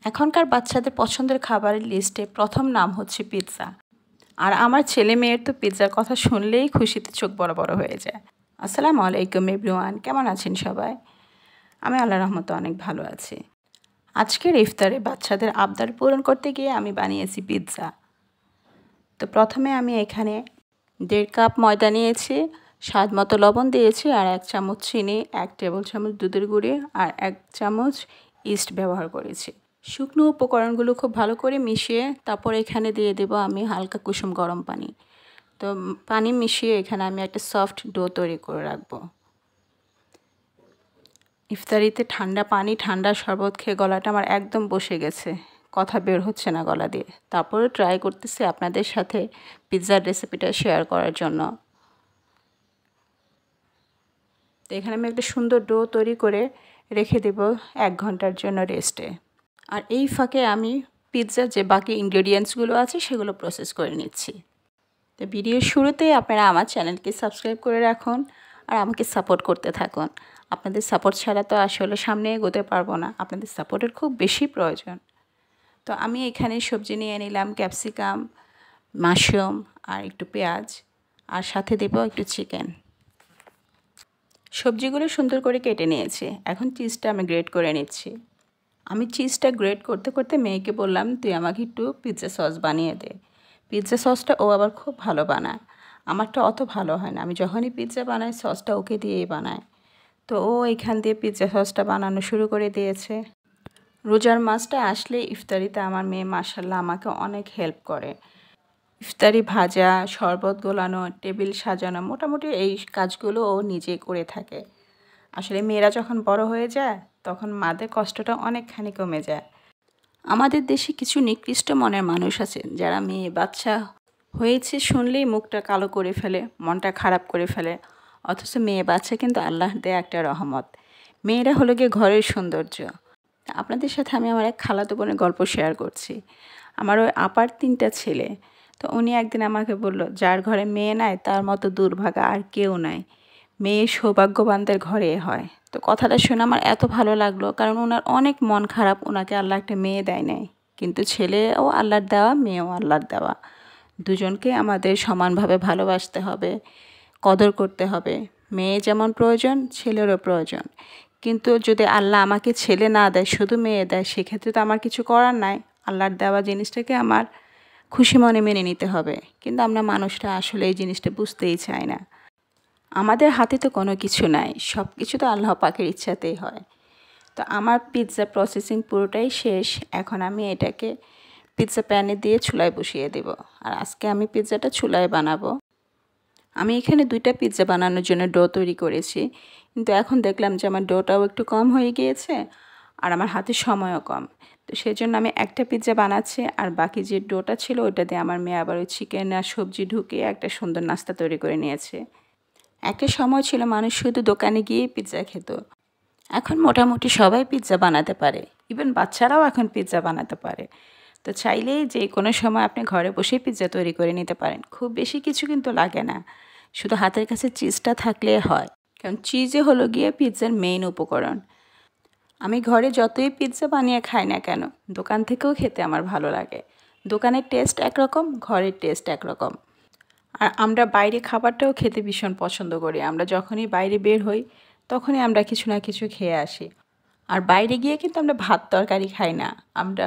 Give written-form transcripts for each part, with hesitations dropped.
এখনকার বাচ্চাদের পছন্দের খাবারের লিস্টে প্রথম নাম হচ্ছে পিৎজা। আর আমার ছেলে মেয়ের তো পিৎজার কথা শুনলেই খুশিতে চোখ বড় বড় হয়ে যায়। আসসালামু আলাইকুম এভরিওয়ান, কেমন আছেন সবাই? আমি আল্লাহর রহমতে অনেক ভালো আছি। আজকের ইফতারে বাচ্চাদের আবদার পূরণ করতে গিয়ে আমি বানিয়েছি পিৎজা। তো প্রথমে আমি এখানে 1.5 কাপ ময়দা নিয়েছি, স্বাদ মতো লবণ দিয়েছি, আর 1 চামচ চিনি, 1 টেবিল চামচ দুধের গুঁড়ি আর 1 চামচ ইস্ট ব্যবহার করেছি। শুকনো উপকরণগুলো খুব ভালো করে মিশিয়ে তারপর এখানে দিয়ে দেব আমি হালকা কুসুম গরম পানি। তো পানি মিশিয়ে এখানে আমি একটা সফট ডো তৈরি করে রাখবো। ইফতারিতে ঠান্ডা পানি ঠান্ডা শরবত খেয়ে গলাটা আমার একদম বসে গেছে, কথা বের হচ্ছে না গলা দিয়ে। তারপরে ট্রাই করতেছি আপনাদের সাথে পিৎজার রেসিপিটা শেয়ার করার জন্য। তো এখানে আমি একটা সুন্দর ডো তৈরি করে রেখে দেব 1 ঘন্টার জন্য রেস্টে। আর এই ফাঁকে আমি পিৎজার যে বাকি ইনগ্রেডিয়েন্টসগুলো আছে সেগুলো প্রসেস করে নিচ্ছি। তো ভিডিওর শুরুতেই আপনারা আমার চ্যানেলকে সাবস্ক্রাইব করে রাখুন আর আমাকে সাপোর্ট করতে থাকুন। আপনাদের সাপোর্ট ছাড়া তো আসলে সামনে এগোতে পারবো না, আপনাদের সাপোর্টের খুব বেশি প্রয়োজন। তো আমি এখানে সবজি নিয়ে নিলাম ক্যাপসিকাম, মাশরুম আর একটু পেঁয়াজ, আর সাথে দেব একটু চিকেন। সবজিগুলো সুন্দর করে কেটে নিয়েছি। এখন চিজটা আমি গ্রেট করে নিচ্ছি। আমি চিজটা গ্রেট করতে করতে মেয়েকে বললাম, তুই আমাকে একটু পিৎজা সস বানিয়ে দে। পিৎজা সসটা ও আবার খুব ভালো বানায়, আমারটা অত ভালো হয় না। আমি যখনই পিৎজা বানাই সসটা ওকে দিয়েই বানাই। তো ও এখান দিয়ে পিৎজা সসটা বানানো শুরু করে দিয়েছে। রোজার মাসটা আসলে ইফতারিতে আমার মেয়ে মাশাআল্লাহ আমাকে অনেক হেল্প করে। ইফতারি ভাজা, শরবত গোলানো, টেবিল সাজানো, মোটামুটি এই কাজগুলো ও নিজেই করে থাকে। আসলে মেয়েরা যখন বড় হয়ে যায় তখন মাদের কষ্টটা অনেকখানি কমে যায়। আমাদের দেশে কিছু নিকৃষ্ট মনের মানুষ আছে যারা মেয়ে বাচ্চা হয়েছে শুনলেই মুখটা কালো করে ফেলে, মনটা খারাপ করে ফেলে। অথচ মেয়ে বাচ্চা কিন্তু আল্লাহ দেয়া একটা রহমত। মেয়েরা হলো গিয়ে ঘরের সৌন্দর্য। আপনাদের সাথে আমি আমার এক খালাতো বোনের গল্প শেয়ার করছি। আমার ওই আপার 3টা ছেলে। তো উনি একদিন আমাকে বলল, যার ঘরে মেয়ে নাই তার মতো দুর্ভাগা আর কেউ নাই, মেয়ে সৌভাগ্যবানদের ঘরে হয়। তো কথাটা শুনে আমার এত ভালো লাগলো, কারণ ওনার অনেক মন খারাপ, ওনাকে আল্লাহ একটা মেয়ে দেয় নাই। কিন্তু ছেলেও আল্লাহর দেওয়া, মেয়েও আল্লাহর দেওয়া। দুজনকে আমাদের সমানভাবে ভালোবাসতে হবে, কদর করতে হবে। মেয়ে যেমন প্রয়োজন ছেলেরও প্রয়োজন। কিন্তু যদি আল্লাহ আমাকে ছেলে না দেয়, শুধু মেয়ে দেয়, সেক্ষেত্রে তো আমার কিছু করার নাই। আল্লাহর দেওয়া জিনিসটাকে আমার খুশি মনে মেনে নিতে হবে। কিন্তু আমরা মানুষরা আসলে এই জিনিসটা বুঝতেই চাই না। আমাদের হাতে তো কোনো কিছু নাই, সব কিছু তো আল্লাহ পাকের ইচ্ছাতেই হয়। তো আমার পিৎজা প্রসেসিং পুরোটাই শেষ। এখন আমি এটাকে পিৎজা প্যানে দিয়ে চুলায় বসিয়ে দেব। আর আজকে আমি পিৎজাটা চুলায় বানাবো। আমি এখানে 2টা পিৎজা বানানোর জন্য ডো তৈরি করেছি, কিন্তু এখন দেখলাম যে আমার ডোটাও একটু কম হয়ে গিয়েছে আর আমার হাতে সময়ও কম। তো সেজন্য আমি একটা পিৎজা বানাচ্ছি, আর বাকি যে ডোটা ছিল ওটা দিয়ে আমার মেয়ে আবার ওই চিকেন আর সবজি ঢুকিয়ে একটা সুন্দর নাস্তা তৈরি করে নিয়েছে। একটা সময় ছিল মানুষ শুধু দোকানে গিয়েই পিৎজা খেত। এখন মোটামুটি সবাই পিৎজা বানাতে পারে, ইভেন বাচ্চারাও এখন পিৎজা বানাতে পারে। তো চাইলেই যে কোনো সময় আপনি ঘরে বসেই পিৎজা তৈরি করে নিতে পারেন। খুব বেশি কিছু কিন্তু লাগে না, শুধু হাতের কাছে চিজটা থাকলে হয়। কারণ চিজই হলো গিয়ে পিৎজার মেইন উপকরণ। আমি ঘরে যতই পিৎজা বানিয়ে খাই না কেন, দোকান থেকেও খেতে আমার ভালো লাগে। দোকানের টেস্ট একরকম, ঘরের টেস্ট একরকম। আর আমরা বাইরে খাবারটাও খেতে ভীষণ পছন্দ করি। আমরা যখনই বাইরে বের হই তখনই আমরা কিছু না কিছু খেয়ে আসি। আর বাইরে গিয়ে কিন্তু আমরা ভাত তরকারি খাই না, আমরা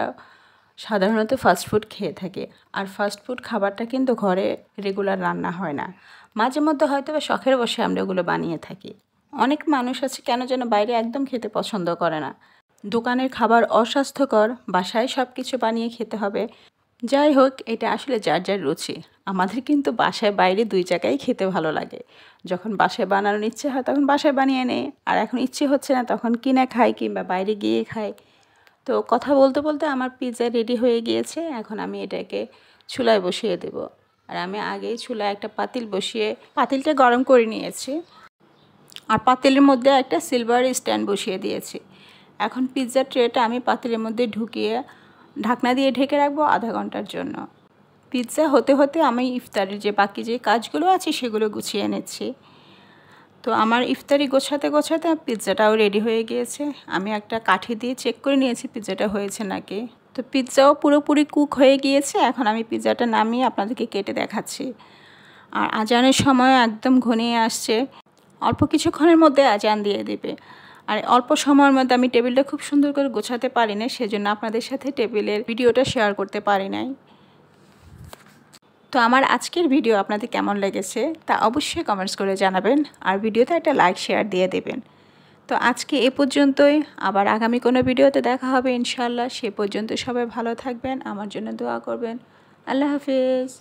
সাধারণত ফাস্টফুড খেয়ে থাকি। আর ফাস্টফুড খাবারটা কিন্তু ঘরে রেগুলার রান্না হয় না, মাঝে মধ্যে হয়তো বা শখের বসে আমরা ওগুলো বানিয়ে থাকি। অনেক মানুষ আছে কেন যেন বাইরে একদম খেতে পছন্দ করে না। দোকানের খাবার অস্বাস্থ্যকর, বাসায় সব কিছু বানিয়ে খেতে হবে। যাই হোক, এটা আসলে যার যার রুচি। আমাদের কিন্তু বাসায় বাইরে 2 জায়গায় খেতে ভালো লাগে। যখন বাসায় বানানোর ইচ্ছে হয় তখন বাসায় বানিয়ে নেই, আর এখন ইচ্ছে হচ্ছে না তখন কিনে খাই কিংবা বাইরে গিয়ে খাই। তো কথা বলতে বলতে আমার পিৎজা রেডি হয়ে গিয়েছে। এখন আমি এটাকে চুলায় বসিয়ে দেব। আর আমি আগেই চুলায় একটা পাতিল বসিয়ে পাতিলটা গরম করে নিয়েছি, আর পাতিলের মধ্যে একটা সিলভার স্ট্যান্ড বসিয়ে দিয়েছি। এখন পিৎজা ট্রেটা আমি পাতিলের মধ্যে ঢুকিয়ে ঢাকনা দিয়ে ঢেকে রাখবো আধা ঘন্টার জন্য। পিৎজা হতে হতে আমি ইফতারের যে বাকি যে কাজগুলো আছে সেগুলো গুছিয়ে নিচ্ছি। তো আমার ইফতারি গোছাতে গোছাতে পিৎজাটাও রেডি হয়ে গিয়েছে। আমি একটা কাঠি দিয়ে চেক করে নিয়েছি পিৎজাটা হয়েছে নাকি। তো পিৎজাও পুরোপুরি কুক হয়ে গিয়েছে। এখন আমি পিৎজাটা নামিয়ে আপনাদেরকে কেটে দেখাচ্ছি। আর আজানের সময় একদম ঘনিয়ে আসছে, অল্প কিছুক্ষণের মধ্যে আজান দিয়ে দিবে। আর অল্প সময়ের মধ্যে আমি টেবিলটা খুব সুন্দর করে গোছাতে পারি না, সেজন্য আপনাদের সাথে টেবিলের ভিডিওটা শেয়ার করতে পারি নাই। তো আমার আজকের ভিডিও আপনাদের কেমন লেগেছে তা অবশ্যই কমেন্টস করে জানাবেন, আর ভিডিওতে একটা লাইক শেয়ার দিয়ে দেবেন। তো আজকে এ পর্যন্তই, আবার আগামী কোনো ভিডিওতে দেখা হবে ইনশাআল্লাহ। সে পর্যন্ত সবাই ভালো থাকবেন, আমার জন্য দোয়া করবেন। আল্লাহ হাফেজ।